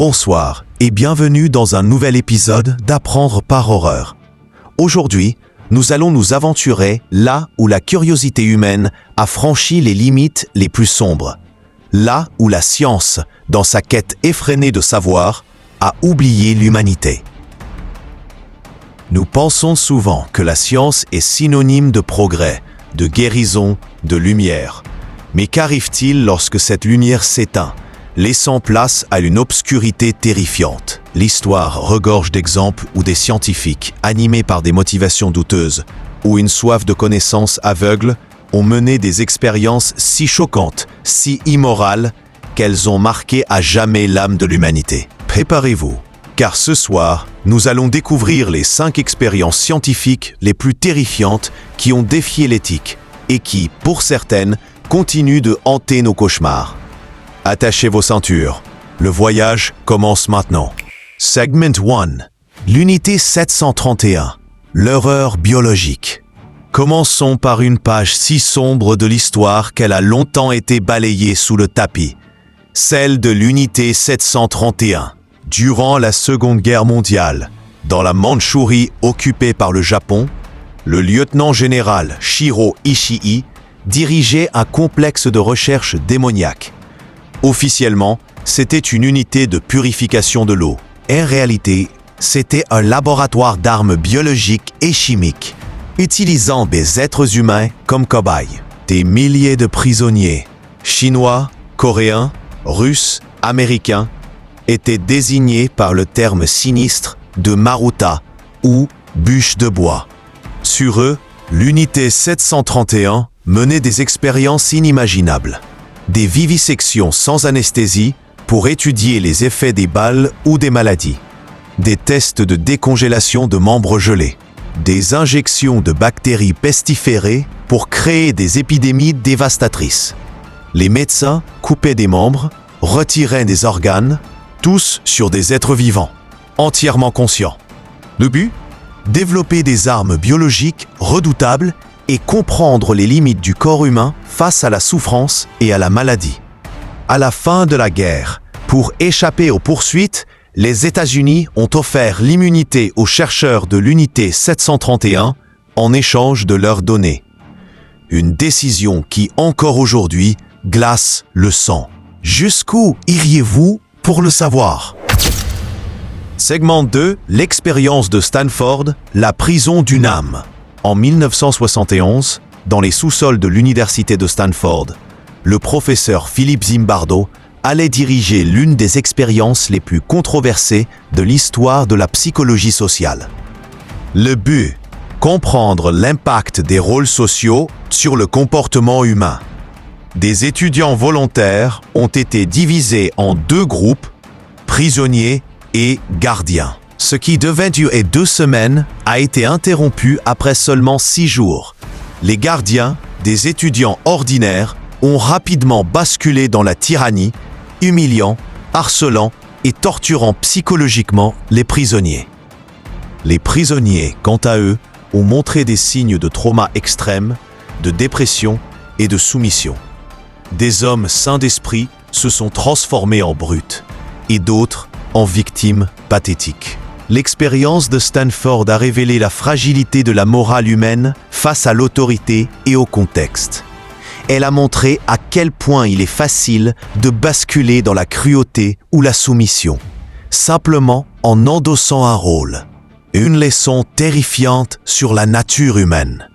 Bonsoir et bienvenue dans un nouvel épisode d'Apprendre par horreur. Aujourd'hui, nous allons nous aventurer là où la curiosité humaine a franchi les limites les plus sombres. Là où la science, dans sa quête effrénée de savoir, a oublié l'humanité. Nous pensons souvent que la science est synonyme de progrès, de guérison, de lumière. Mais qu'arrive-t-il lorsque cette lumière s'éteint, laissant place à une obscurité terrifiante? L'histoire regorge d'exemples où des scientifiques, animés par des motivations douteuses ou une soif de connaissance aveugle, ont mené des expériences si choquantes, si immorales, qu'elles ont marqué à jamais l'âme de l'humanité. Préparez-vous, car ce soir, nous allons découvrir les 5 expériences scientifiques les plus terrifiantes qui ont défié l'éthique et qui, pour certaines, continuent de hanter nos cauchemars. Attachez vos ceintures, le voyage commence maintenant. Segment 1. L'unité 731. L'horreur biologique. Commençons par une page si sombre de l'histoire qu'elle a longtemps été balayée sous le tapis. Celle de l'unité 731. Durant la Seconde Guerre mondiale, dans la Mandchourie occupée par le Japon, le lieutenant-général Shiro Ishii dirigeait un complexe de recherche démoniaque. Officiellement, c'était une unité de purification de l'eau. En réalité, c'était un laboratoire d'armes biologiques et chimiques, utilisant des êtres humains comme cobayes. Des milliers de prisonniers, chinois, coréens, russes, américains, étaient désignés par le terme sinistre de Maruta ou bûche de bois. Sur eux, l'unité 731 menait des expériences inimaginables. Des vivisections sans anesthésie pour étudier les effets des balles ou des maladies. Des tests de décongélation de membres gelés. Des injections de bactéries pestiférées pour créer des épidémies dévastatrices. Les médecins coupaient des membres, retiraient des organes, tous sur des êtres vivants, entièrement conscients. Le but ? Développer des armes biologiques redoutables et comprendre les limites du corps humain face à la souffrance et à la maladie. À la fin de la guerre, pour échapper aux poursuites, les États-Unis ont offert l'immunité aux chercheurs de l'unité 731 en échange de leurs données. Une décision qui, encore aujourd'hui, glace le sang. Jusqu'où iriez-vous pour le savoir? Segment 2, l'expérience de Stanford, la prison d'une âme. En 1971, dans les sous-sols de l'université de Stanford, le professeur Philippe Zimbardo allait diriger l'une des expériences les plus controversées de l'histoire de la psychologie sociale. Le but, comprendre l'impact des rôles sociaux sur le comportement humain. Des étudiants volontaires ont été divisés en 2 groupes, prisonniers et gardiens. Ce qui devait durer 2 semaines a été interrompu après seulement 6 jours. Les gardiens, des étudiants ordinaires, ont rapidement basculé dans la tyrannie, humiliant, harcelant et torturant psychologiquement les prisonniers. Les prisonniers, quant à eux, ont montré des signes de trauma extrême, de dépression et de soumission. Des hommes sains d'esprit se sont transformés en brutes et d'autres en victimes pathétiques. L'expérience de Stanford a révélé la fragilité de la morale humaine face à l'autorité et au contexte. Elle a montré à quel point il est facile de basculer dans la cruauté ou la soumission, simplement en endossant un rôle. Une leçon terrifiante sur la nature humaine.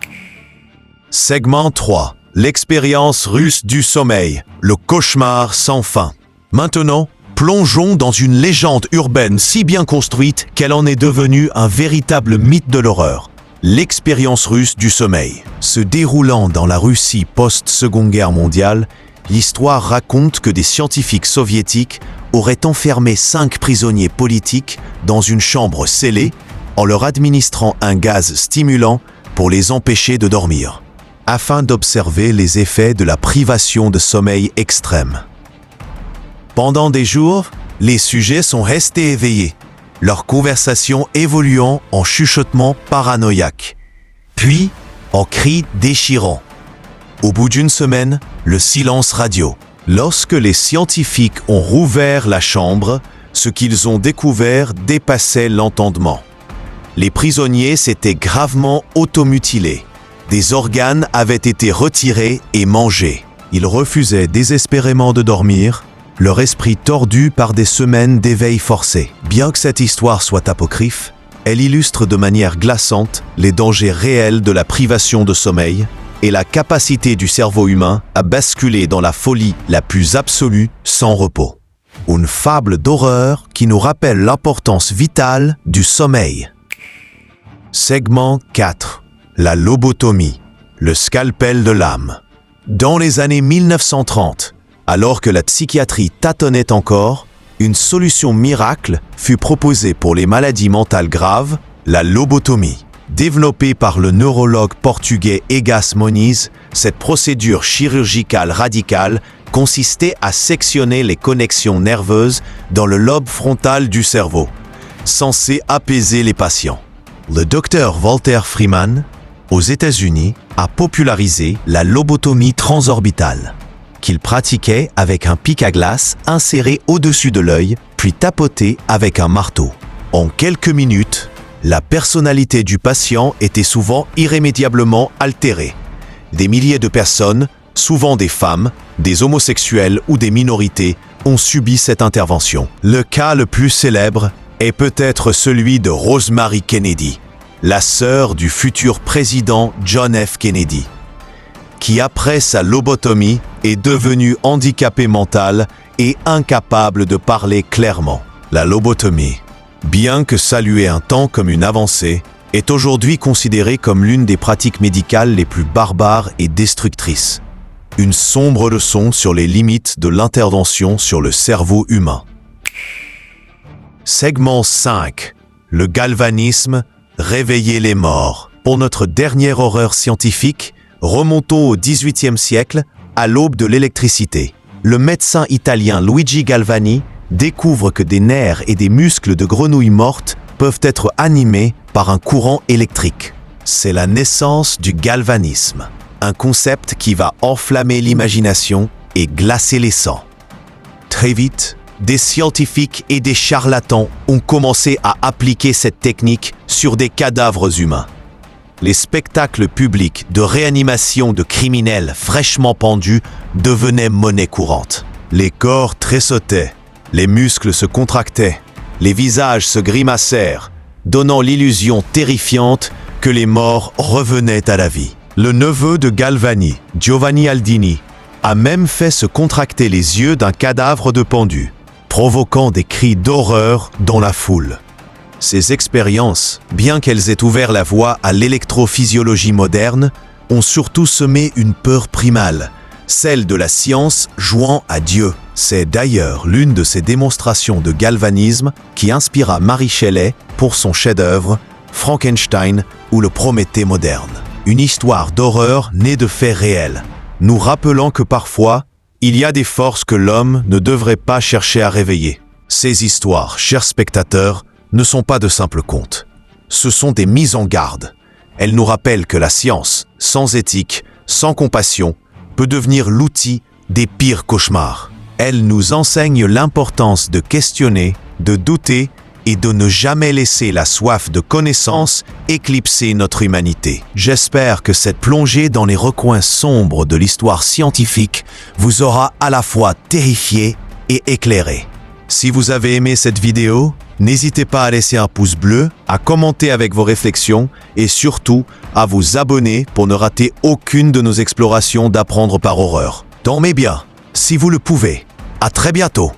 Segment 3. L'expérience russe du sommeil, le cauchemar sans fin. Maintenant, plongeons dans une légende urbaine si bien construite qu'elle en est devenue un véritable mythe de l'horreur. L'expérience russe du sommeil. Se déroulant dans la Russie post-Seconde Guerre mondiale, l'histoire raconte que des scientifiques soviétiques auraient enfermé 5 prisonniers politiques dans une chambre scellée en leur administrant un gaz stimulant pour les empêcher de dormir, afin d'observer les effets de la privation de sommeil extrême. Pendant des jours, les sujets sont restés éveillés, leur conversation évoluant en chuchotements paranoïaques, puis en cris déchirants. Au bout d'une semaine, le silence radio. Lorsque les scientifiques ont rouvert la chambre, Ce qu'ils ont découvert dépassait l'entendement. Les prisonniers s'étaient gravement automutilés. Des organes avaient été retirés et mangés. Ils refusaient désespérément de dormir, leur esprit tordu par des semaines d'éveil forcé. Bien que cette histoire soit apocryphe, elle illustre de manière glaçante les dangers réels de la privation de sommeil et la capacité du cerveau humain à basculer dans la folie la plus absolue sans repos. Une fable d'horreur qui nous rappelle l'importance vitale du sommeil. Segment 4. La lobotomie, le scalpel de l'âme. Dans les années 1930, alors que la psychiatrie tâtonnait encore, une solution miracle fut proposée pour les maladies mentales graves, la lobotomie. Développée par le neurologue portugais Egas Moniz, cette procédure chirurgicale radicale consistait à sectionner les connexions nerveuses dans le lobe frontal du cerveau, censé apaiser les patients. Le docteur Walter Freeman, aux États-Unis, a popularisé la lobotomie transorbitale, qu'il pratiquait avec un pic à glace inséré au-dessus de l'œil, puis tapoté avec un marteau. En quelques minutes, la personnalité du patient était souvent irrémédiablement altérée. Des milliers de personnes, souvent des femmes, des homosexuels ou des minorités, ont subi cette intervention. Le cas le plus célèbre est peut-être celui de Rosemary Kennedy, la sœur du futur président John F. Kennedy, qui après sa lobotomie est devenue handicapée mentale et incapable de parler clairement. La lobotomie, bien que saluée un temps comme une avancée, est aujourd'hui considérée comme l'une des pratiques médicales les plus barbares et destructrices. Une sombre leçon sur les limites de l'intervention sur le cerveau humain. Segment 5. Le galvanisme, réveiller les morts. Pour notre dernière horreur scientifique, remontons au XVIIIe siècle, à l'aube de l'électricité. Le médecin italien Luigi Galvani découvre que des nerfs et des muscles de grenouilles mortes peuvent être animés par un courant électrique. C'est la naissance du galvanisme, un concept qui va enflammer l'imagination et glacer les sangs. Très vite, des scientifiques et des charlatans ont commencé à appliquer cette technique sur des cadavres humains. Les spectacles publics de réanimation de criminels fraîchement pendus devenaient monnaie courante. Les corps tressautaient, les muscles se contractaient, les visages se grimacèrent, donnant l'illusion terrifiante que les morts revenaient à la vie. Le neveu de Galvani, Giovanni Aldini, a même fait se contracter les yeux d'un cadavre de pendu, provoquant des cris d'horreur dans la foule. Ces expériences, bien qu'elles aient ouvert la voie à l'électrophysiologie moderne, ont surtout semé une peur primale, celle de la science jouant à Dieu. C'est d'ailleurs l'une de ces démonstrations de galvanisme qui inspira Mary Shelley pour son chef-d'œuvre Frankenstein ou le Prométhée moderne. Une histoire d'horreur née de faits réels, nous rappelant que parfois, il y a des forces que l'homme ne devrait pas chercher à réveiller. Ces histoires, chers spectateurs, ne sont pas de simples contes. Ce sont des mises en garde. Elles nous rappellent que la science, sans éthique, sans compassion, peut devenir l'outil des pires cauchemars. Elles nous enseignent l'importance de questionner, de douter et de ne jamais laisser la soif de connaissance éclipser notre humanité. J'espère que cette plongée dans les recoins sombres de l'histoire scientifique vous aura à la fois terrifié et éclairé. Si vous avez aimé cette vidéo, n'hésitez pas à laisser un pouce bleu, à commenter avec vos réflexions et surtout à vous abonner pour ne rater aucune de nos explorations d'apprendre par horreur. Dormez bien, si vous le pouvez. À très bientôt.